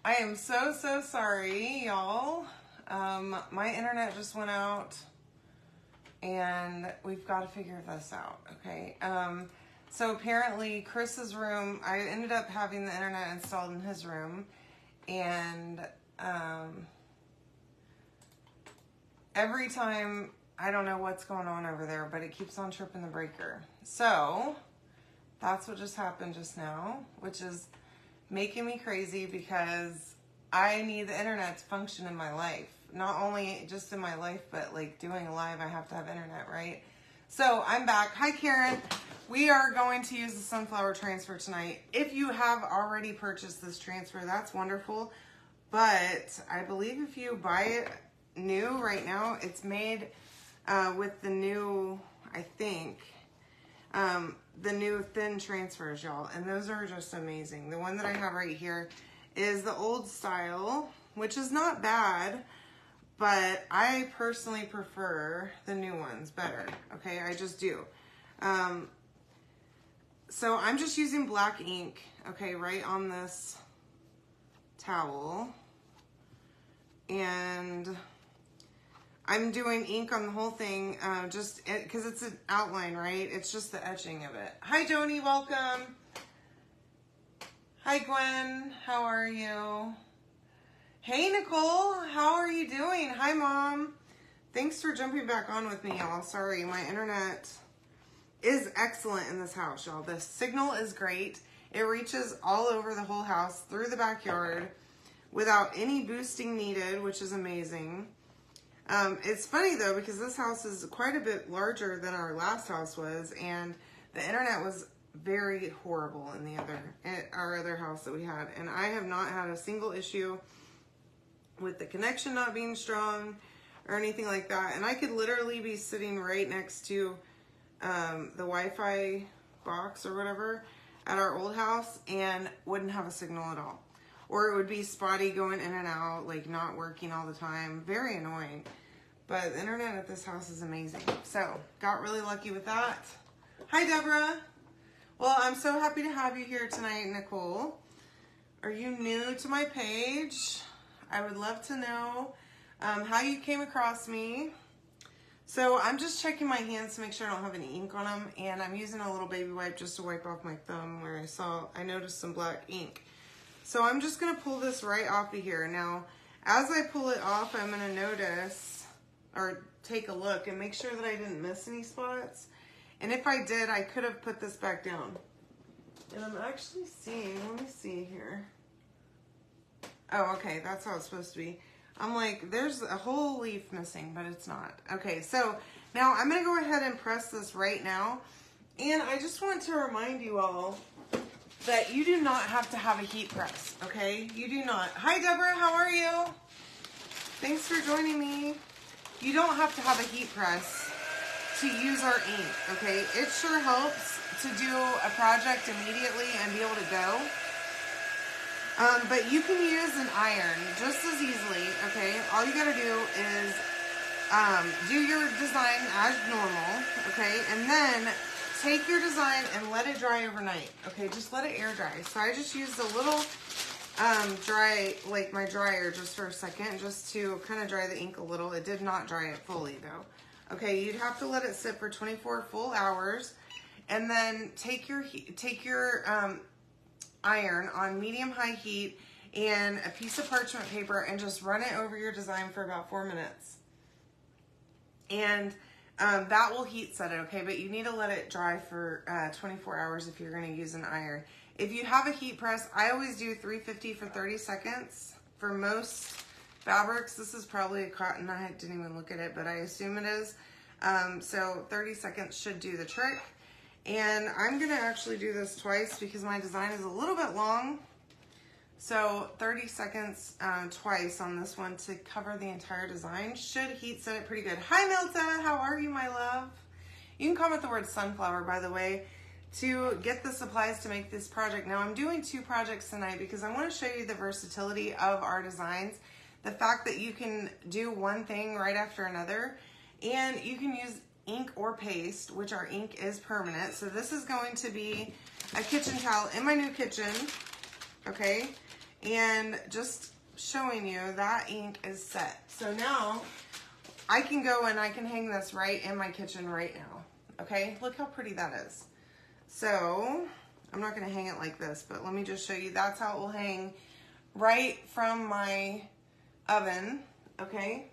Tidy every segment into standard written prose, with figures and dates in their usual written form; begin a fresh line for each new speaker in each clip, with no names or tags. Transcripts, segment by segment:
I am so sorry, y'all. My internet just went out and we've got to figure this out, okay? So apparently Chris's room, I ended up having the internet installed in his room, and every time, I don't know what's going on over there, but it keeps on tripping the breaker. So that's what just happened just now, which is making me crazy because I need the internet to function in my life. Not only just in my life, but like doing a live, I have to have internet, right? So I'm back. Hi, Karen. We are going to use the sunflower transfer tonight. If you have already purchased this transfer, that's wonderful. But I believe if you buy it new right now, it's made with the new, I think, the new thin transfers, y'all. And those are just amazing. The one that I have right here is the old style, which is not bad, but I personally prefer the new ones better. Okay, I just do. So I'm just using black ink, okay, right on this towel. And I'm doing ink on the whole thing, just because it's an outline, right? It's just the etching of it. Hi, Joni, welcome. Hi, Gwen, how are you? Hey, Nicole, how are you doing? Hi, Mom. Thanks for jumping back on with me, y'all. Sorry, my internet is excellent in this house, y'all. The signal is great. It reaches all over the whole house, through the backyard, without any boosting needed, which is amazing. It's funny though, because this house is quite a bit larger than our last house was, and the internet was very horrible in our other house that we had, and I have not had a single issue with the connection not being strong or anything like that. And I could literally be sitting right next to the Wi-Fi box or whatever at our old house and wouldn't have a signal at all. Or it would be spotty, going in and out, like not working all the time. Very annoying. But the internet at this house is amazing. So, got really lucky with that. Hi, Deborah. Well, I'm so happy to have you here tonight, Nicole. Are you new to my page? I would love to know how you came across me. So I'm just checking my hands to make sure I don't have any ink on them, and I'm using a little baby wipe just to wipe off my thumb where I noticed some black ink. So I'm just gonna pull this right off of here. Now, as I pull it off, I'm gonna notice, or take a look and make sure that I didn't miss any spots. And if I did, I could have put this back down. And I'm actually seeing, let me see here. Oh, okay, that's how it's supposed to be. I'm like, there's a whole leaf missing, but it's not. Okay, so now I'm gonna go ahead and press this right now. And I just want to remind you all that you do not have to have a heat press, okay? You do not. Hi, Deborah, how are you? Thanks for joining me. You don't have to have a heat press to use our ink, okay? It sure helps to do a project immediately and be able to go. But you can use an iron just as easily, okay? All you gotta do is do your design as normal, okay? And then take your design and let it dry overnight, okay? Just let it air dry. So I just used a little dry, like my dryer just for a second, just to kind of dry the ink a little. It did not dry it fully though. Okay, you'd have to let it sit for 24 full hours, and then take your iron on medium-high heat and a piece of parchment paper and just run it over your design for about 4 minutes. And that will heat set it, okay? But you need to let it dry for 24 hours if you're going to use an iron. If you have a heat press, I always do 350 for 30 seconds. For most fabrics, this is probably a cotton. I didn't even look at it, but I assume it is. So 30 seconds should do the trick. And I'm gonna actually do this twice because my design is a little bit long. So 30 seconds twice on this one to cover the entire design should heat set it pretty good. Hi, Milta, how are you, my love? You can comment the word sunflower, by the way, to get the supplies to make this project. Now, I'm doing 2 projects tonight because I want to show you the versatility of our designs. The fact that you can do one thing right after another, and you can use ink or paste, which our ink is permanent. So this is going to be a kitchen towel in my new kitchen, okay? And just showing you that ink is set. So now I can go and I can hang this right in my kitchen right now. Okay, look how pretty that is. So I'm not gonna hang it like this, but let me just show you. That's how it will hang right from my oven. Okay,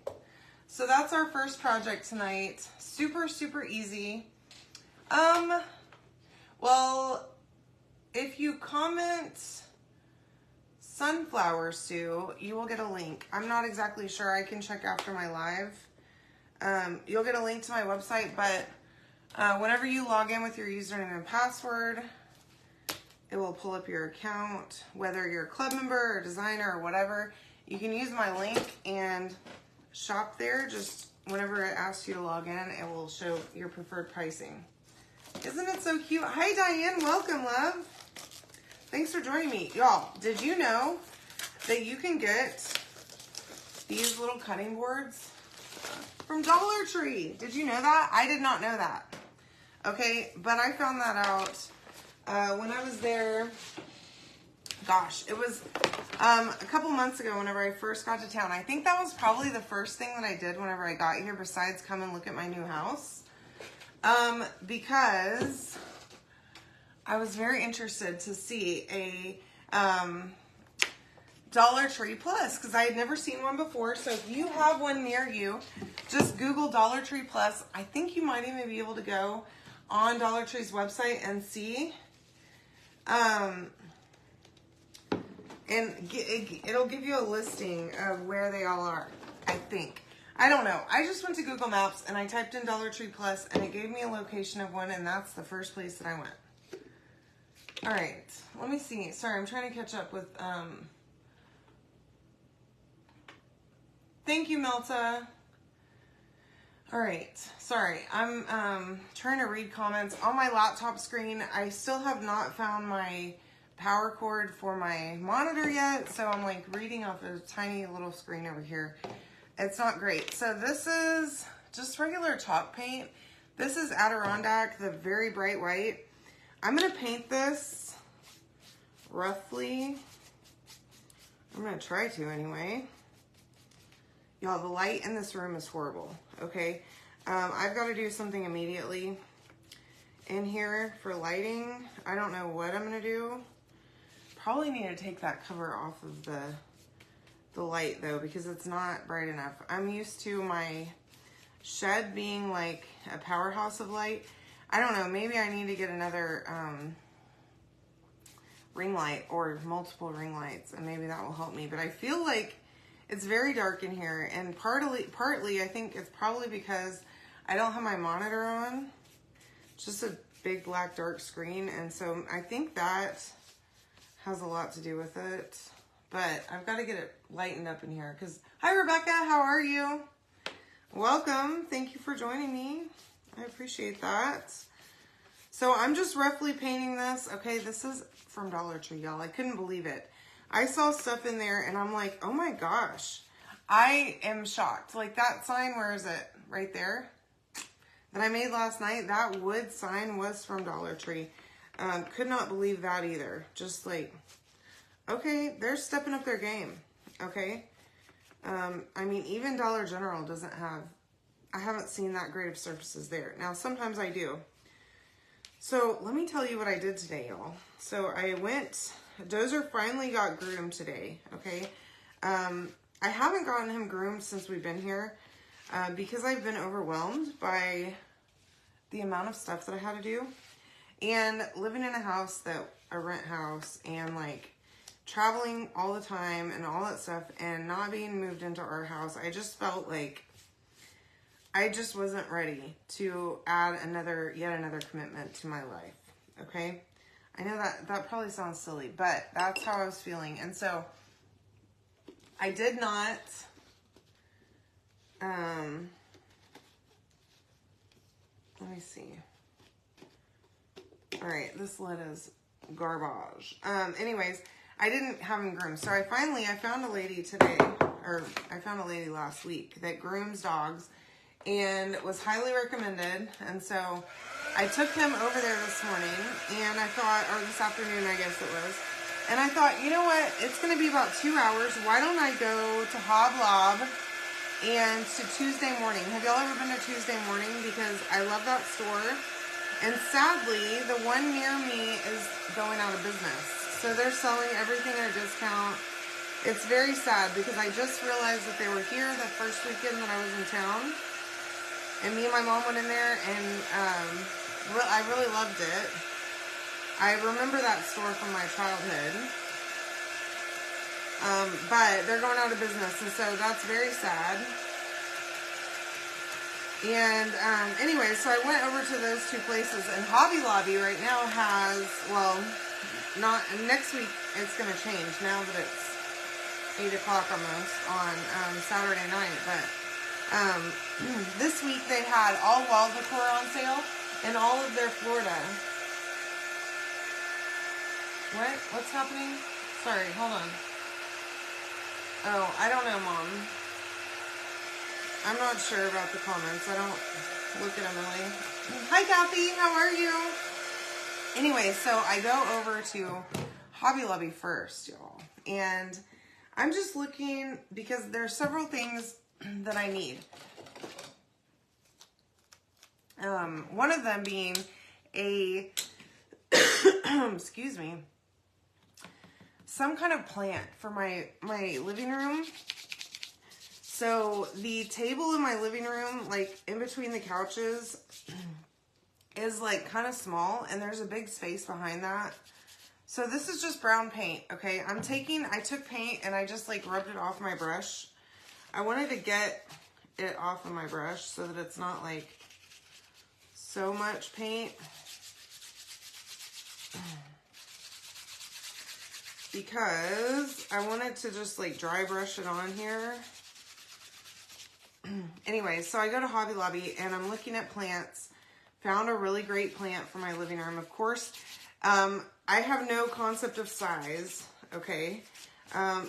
so that's our first project tonight. Super, super easy. Well, if you comment Sunflower Sue, you will get a link. I'm not exactly sure. I can check after my live. You'll get a link to my website, but whenever you log in with your username and password, it will pull up your account, whether you're a club member or designer or whatever. You can use my link and shop there. Just whenever it asks you to log in, it will show your preferred pricing. Isn't it so cute? Hi, Diane. Welcome, love. Thanks for joining me. Y'all, did you know that you can get these little cutting boards from Dollar Tree? Did you know that? I did not know that. Okay, but I found that out when I was there. Gosh, it was a couple months ago whenever I first got to town. I think that was probably the first thing that I did whenever I got here besides come and look at my new house. Because I was very interested to see a Dollar Tree Plus because I had never seen one before. So if you have one near you, just Google Dollar Tree Plus. I think you might even be able to go on Dollar Tree's website and see. And it'll give you a listing of where they all are, I think. I don't know. I just went to Google Maps and I typed in Dollar Tree Plus and it gave me a location of one, and that's the first place that I went. All right, let me see. Sorry, I'm trying to catch up with, thank you, Melta. All right, sorry. I'm trying to read comments on my laptop screen. I still have not found my power cord for my monitor yet, so I'm like reading off a tiny little screen over here. It's not great. So this is just regular chalk paint. This is Adirondack, the very bright white. I'm gonna paint this roughly. I'm gonna try to anyway. Y'all, the light in this room is horrible, okay? I've got to do something immediately in here for lighting. I don't know what I'm gonna do. Probably need to take that cover off of the light though, because it's not bright enough. I'm used to my shed being like a powerhouse of light. I don't know, maybe I need to get another ring light or multiple ring lights, and maybe that will help me. But I feel like it's very dark in here, and partly I think it's probably because I don't have my monitor on. It's just a big black dark screen, and so I think that has a lot to do with it. But I've got to get it lightened up in here because, hi Rebecca, how are you? Welcome, thank you for joining me. I appreciate that. So I'm just roughly painting this. Okay, this is from Dollar Tree, y'all. I couldn't believe it. I saw stuff in there and I'm like, oh my gosh. I am shocked. Like that sign, where is it? Right there. That I made last night. That wood sign was from Dollar Tree. Could not believe that either. Just like, okay, they're stepping up their game. Okay. I mean, even Dollar General doesn't have, I haven't seen that great of surfaces there. Now, sometimes I do. So let me tell you what I did today, y'all. So I went, Dozer finally got groomed today, okay? I haven't gotten him groomed since we've been here because I've been overwhelmed by the amount of stuff that I had to do. And living in a rent house, and like traveling all the time and all that stuff, and not being moved into our house, I just felt like I just wasn't ready to add yet another commitment to my life, okay? I know that probably sounds silly, but that's how I was feeling. And so I did not, let me see. All right, this lid is garbage. Anyways, I didn't have him groomed. So I found a lady today, or I found a lady last week that grooms dogs and was highly recommended. And so I took him over there this morning, and I thought, or this afternoon, I guess it was. And I thought, you know what? It's going to be about 2 hours. Why don't I go to Hoblob and to Tuesday Morning? Have y'all ever been to Tuesday Morning? Because I love that store. And sadly, the one near me is going out of business. So they're selling everything at a discount. It's very sad because I just realized that they were here the first weekend that I was in town. And me and my mom went in there and I really loved it. I remember that store from my childhood. But they're going out of business, and so that's very sad. And anyway, so I went over to those two places, and Hobby Lobby right now has, well, not next week it's going to change now that it's 8 o'clock almost on Saturday night. But this week they had all wall decor on sale and all of their Florida. What? What's happening? Sorry, hold on. Oh, I don't know, Mom. I'm not sure about the comments. I don't look at Emily. Hi, Kathy. How are you? Anyway, so I go over to Hobby Lobby first, y'all. And I'm just looking because there are several things that I need. One of them being a, excuse me, some kind of plant for my living room. So the table in my living room, like in between the couches, is like kind of small, and there's a big space behind that. So this is just brown paint, okay? I took paint and I just like rubbed it off my brush. I wanted to get it off of my brush so that it's not like so much paint. Because I wanted to just like dry brush it on here. Anyway, so I go to Hobby Lobby and I'm looking at plants. Found a really great plant for my living room. Of course, I have no concept of size, okay?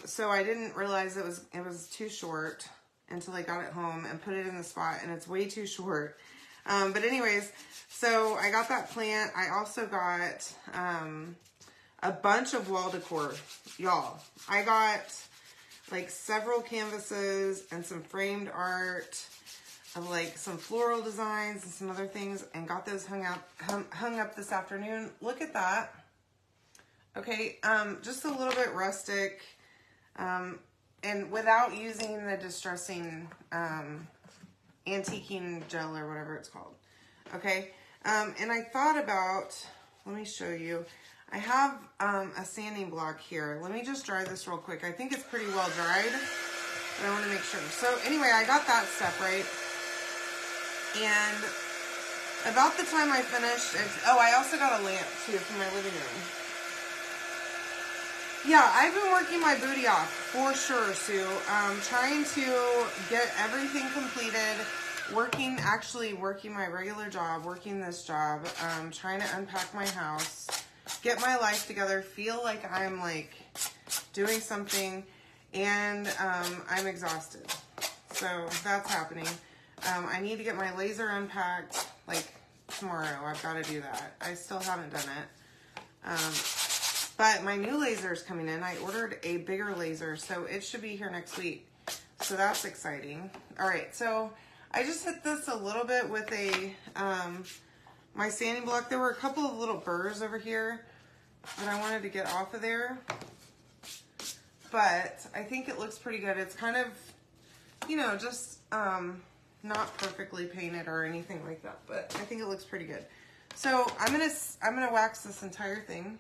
So I didn't realize it was too short until I got it home and put it in the spot, and it's way too short. But anyways, so I got that plant. I also got a bunch of wall decor, y'all. I got like several canvases and some framed art of like some floral designs and some other things, and got those hung up this afternoon. Look at that. Okay, just a little bit rustic, and without using the distressing antiquing gel or whatever it's called. Okay, and I thought about, let me show you. I have a sanding block here. Let me just dry this real quick. I think it's pretty well dried, but I want to make sure. So anyway, I got that stuff right. And about the time I finished, I also got a lamp too for my living room. Yeah, I've been working my booty off for sure, Sue. Trying to get everything completed. Actually working my regular job, working this job. Trying to unpack my house. Get my life together, feel like I'm like doing something, and I'm exhausted. So that's happening. I need to get my laser unpacked like tomorrow. I've got to do that. I still haven't done it. But my new laser is coming in. I ordered a bigger laser, so it should be here next week. So that's exciting. All right, so I just hit this a little bit with a my sanding block. There were a couple of little burrs over here that I wanted to get off of there, but I think it looks pretty good. It's kind of, you know, just not perfectly painted or anything like that, but I think it looks pretty good. So I'm gonna wax this entire thing.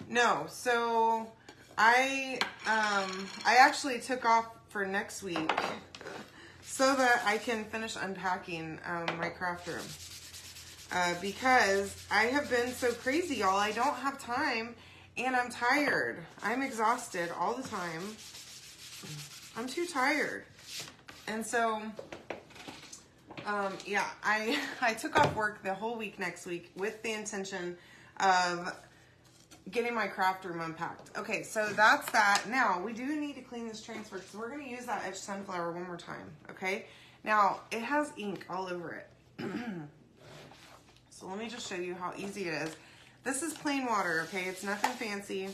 No, so I actually took off for next week so that I can finish unpacking my craft room. Because I have been so crazy, y'all. I don't have time, and I'm tired. I'm exhausted all the time. I'm too tired. And so, yeah, I took off work the whole week next week with the intention of getting my craft room unpacked. Okay, so that's that. Now, we do need to clean this transfer because we're going to use that etched sunflower one more time, okay? Now, it has ink all over it. So let me just show you how easy it is. This is plain water, okay? It's nothing fancy.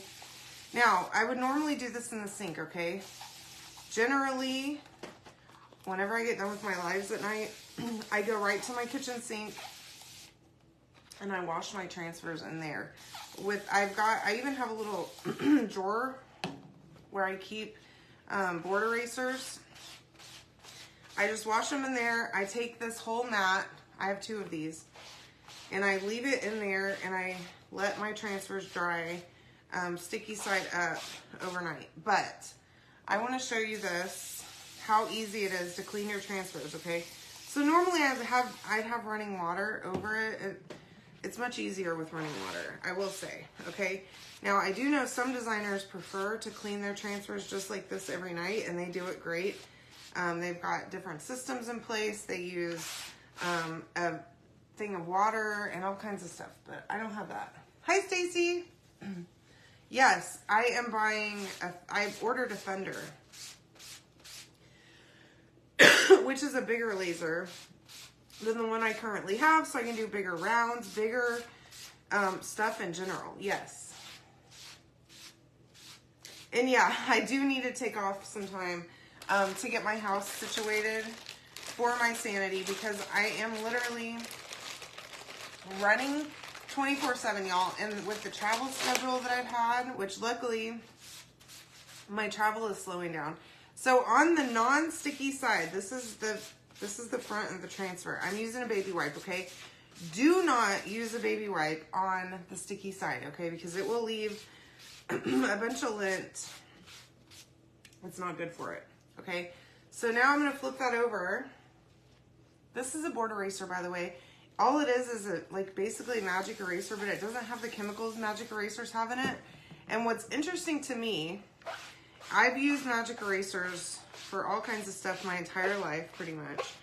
Now, I would normally do this in the sink, okay? Generally, whenever I get done with my lives at night, I go right to my kitchen sink and I wash my transfers in there. I even have a little drawer where I keep board erasers. I just wash them in there. I take this whole mat, I have 2 of these, and I leave it in there and I let my transfers dry, sticky side up overnight. But I want to show you this, how easy it is to clean your transfers, okay? So normally I'd have running water over it. It's much easier with running water, I will say, okay? Now, I do know some designers prefer to clean their transfers just like this every night, and they do it great. They've got different systems in place. They use a thing of water and all kinds of stuff, but I don't have that. Hi, Stacy. Yes, I am I've ordered a Thunder, which is a bigger laser than the one I currently have, so I can do bigger rounds, bigger stuff in general. Yes. And yeah, I do need to take off some time to get my house situated for my sanity, because I am literally running 24/7, y'all. And with the travel schedule that I've had, which luckily my travel is slowing down. So on the non-sticky side, this is the front of the transfer. I'm using a baby wipe, okay? Do not use a baby wipe on the sticky side, okay? Because it will leave a bunch of lint. It's not good for it, okay? So now I'm going to flip that over. This is a board eraser, by the way. All it is basically a magic eraser, but it doesn't have the chemicals magic erasers have in it. And what's interesting to me, I've used magic erasers for all kinds of stuff my entire life, pretty much.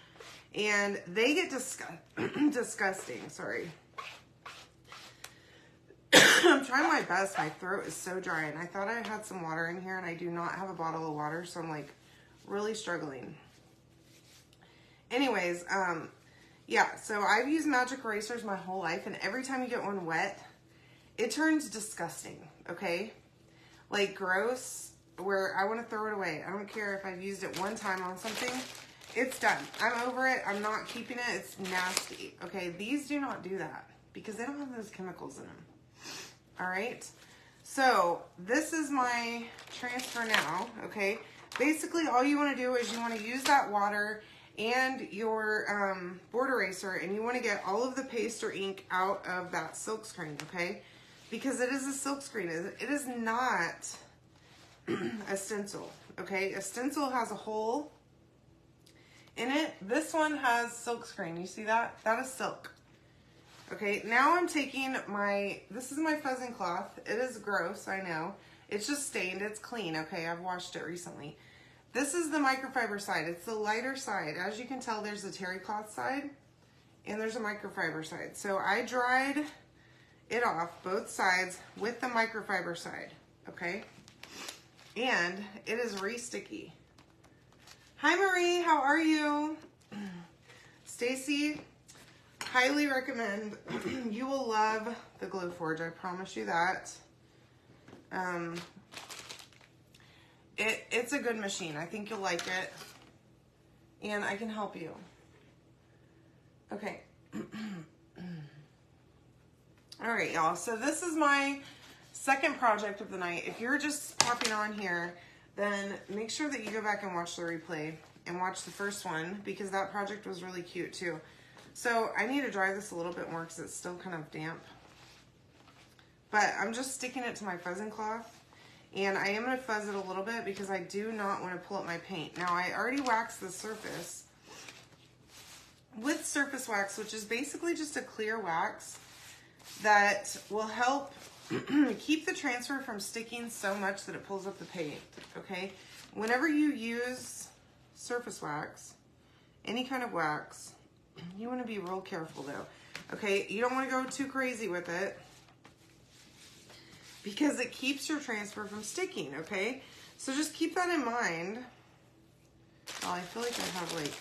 And they get disgusting, sorry. I'm trying my best. My throat is so dry, and I thought I had some water in here, and I do not have a bottle of water, so I'm like really struggling. Anyways, yeah, so I've used magic erasers my whole life, and every time you get one wet, it turns disgusting, okay? Like gross, where I want to throw it away. I don't care if I've used it one time on something. It's done. I'm over it. I'm not keeping it. It's nasty, okay? These do not do that because they don't have those chemicals in them. All right, so this is my transfer now, okay? Basically, all you want to do is you want to use that water and your board eraser, and you want to get all of the paste or ink out of that silk screen, okay? Because it is a silk screen. It is not a stencil, okay? A stencil has a hole in it. This one has silk screen. You see that? That is silk. Okay, now I'm taking this is my fuzzing cloth. It is gross, I know. It's just stained, it's clean, okay? I've washed it recently. This is the microfiber side. It's the lighter side. As you can tell, there's a terry cloth side and there's a microfiber side. So I dried it off both sides with the microfiber side, okay? And it is re-sticky. Hi Marie, how are you? Stacy, highly recommend. You will love the Glowforge, I promise you that. It's a good machine. I think you'll like it. And I can help you. Okay. All right, y'all. So this is my second project of the night. If you're just popping on here, then make sure that you go back and watch the replay and watch the first one, because that project was really cute too. So I need to dry this a little bit more because it's still kind of damp. But I'm just sticking it to my fuzzing cloth. And I am going to fuzz it a little bit because I do not want to pull up my paint. Now I already waxed the surface with surface wax, which is basically just a clear wax that will help keep the transfer from sticking so much that it pulls up the paint, okay? Whenever you use surface wax, any kind of wax, you want to be real careful though, okay? You don't want to go too crazy with it because it keeps your transfer from sticking, okay? So just keep that in mind. Oh, I feel like I have like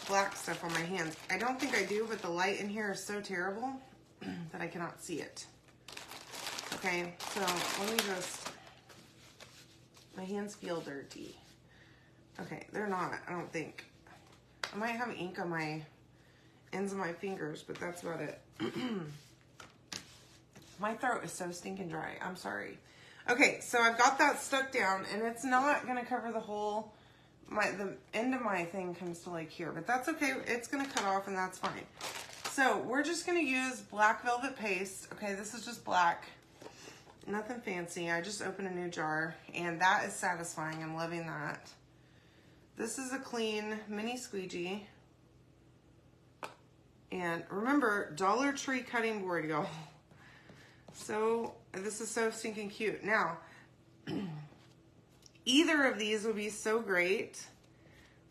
black stuff on my hands. I don't think I do, but the light in here is so terrible. that I cannot see it. Okay, so let me just, my hands feel dirty. Okay, they're not, I don't think. I might have ink on my ends of my fingers, but that's about it. My throat is so stinking dry. I'm sorry. Okay, so I've got that stuck down, and it's not gonna cover the whole, the end of my thing comes to like here, but that's okay. It's gonna cut off, and that's fine. So we're just gonna use black velvet paste. Okay, this is just black. Nothing fancy. I just opened a new jar, and that is satisfying. I'm loving that. This is a clean mini squeegee. And remember, Dollar Tree cutting board, y'all. So, this is so stinking cute. Now, either of these would be so great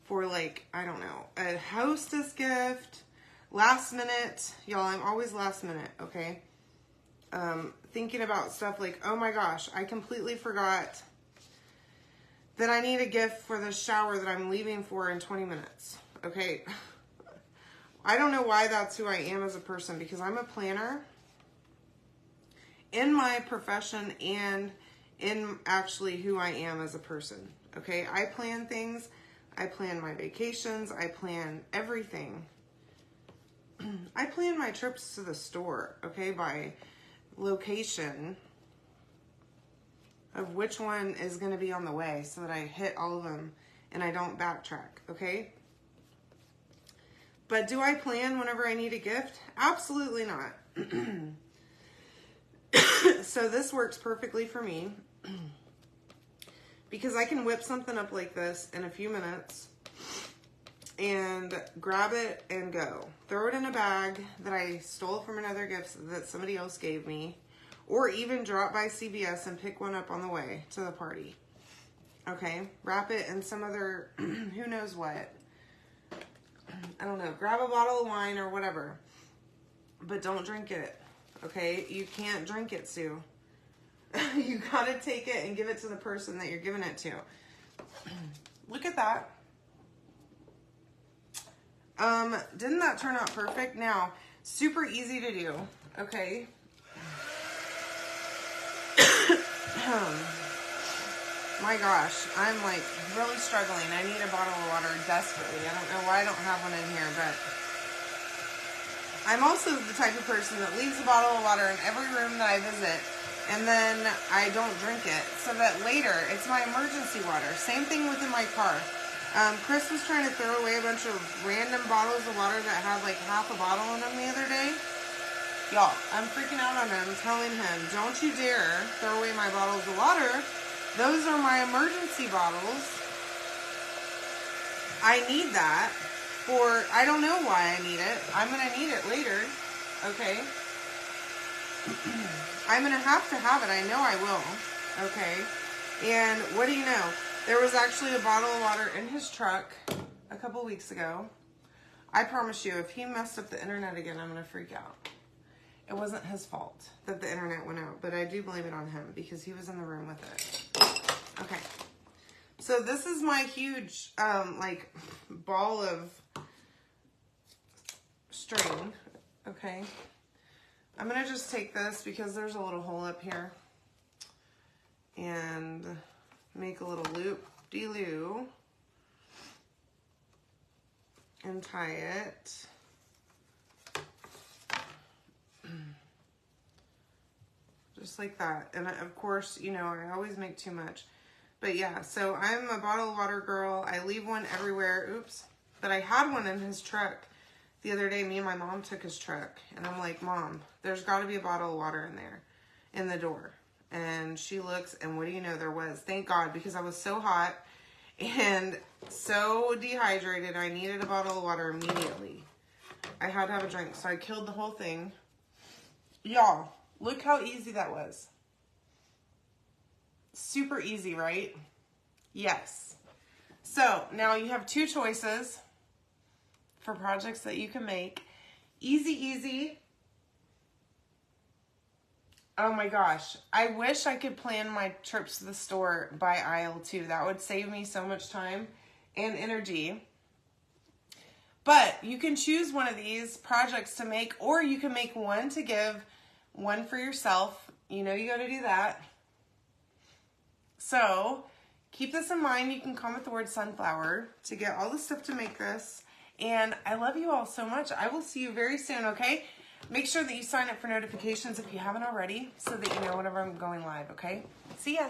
for like, I don't know, a hostess gift, last minute. Y'all, I'm always last minute, okay? Thinking about stuff like, oh my gosh, I completely forgot that I need a gift for the shower that I'm leaving for in 20 minutes, okay? I don't know why that's who I am as a person, because I'm a planner in my profession and in actually who I am as a person, okay? I plan things, I plan my vacations, I plan everything. I plan my trips to the store, okay, by location of which one is going to be on the way so that I hit all of them and I don't backtrack, okay? But do I plan whenever I need a gift? Absolutely not. So this works perfectly for me because I can whip something up like this in a few minutes and grab it and go. Throw it in a bag that I stole from another gift that somebody else gave me, or even drop by CVS and pick one up on the way to the party. Okay, wrap it in some other, who knows what. I don't know, grab a bottle of wine or whatever, but don't drink it, okay? You can't drink it, Sue. You gotta take it and give it to the person that you're giving it to. Look at that. Didn't that turn out perfect? Now, super easy to do, okay? My gosh, I'm like really struggling. I need a bottle of water desperately. I don't know why I don't have one in here, but I'm also the type of person that leaves a bottle of water in every room that I visit, and then I don't drink it, so that later it's my emergency water. Same thing within my car. Chris was trying to throw away a bunch of random bottles of water that had like half a bottle in them the other day. Y'all, I'm freaking out on him, telling him, don't you dare throw away my bottles of water. Those are my emergency bottles. I need that for, I don't know why I need it. I'm going to need it later, okay? I'm going to have it. I know I will, okay? And what do you know? There was actually a bottle of water in his truck a couple weeks ago. I promise you, if he messed up the internet again, I'm going to freak out. It wasn't his fault that the internet went out, but I do blame it on him because he was in the room with it. Okay. So this is my huge, like, ball of string. Okay. I'm going to just take this because there's a little hole up here and make a little loop-de-loo and tie it. Just like that. And of course, you know, I always make too much. But yeah, so I'm a bottle of water girl. I leave one everywhere. Oops. But I had one in his truck the other day. Me and my mom took his truck. And I'm like, Mom, there's got to be a bottle of water in there, in the door. And she looks, and what do you know, there was. Thank God, because I was so hot and so dehydrated. I needed a bottle of water immediately. I had to have a drink. So I killed the whole thing. Y'all, look how easy that was. Super easy, right? Yes. So now you have two choices for projects that you can make. Easy, easy. Oh my gosh. I wish I could plan my trips to the store by aisle too. That would save me so much time and energy. But you can choose one of these projects to make, or you can make one to give, one for yourself. You know you got to do that. So keep this in mind. You can comment the word sunflower to get all the stuff to make this. And I love you all so much. I will see you very soon, okay? Make sure that you sign up for notifications if you haven't already so that you know whenever I'm going live, okay? See ya.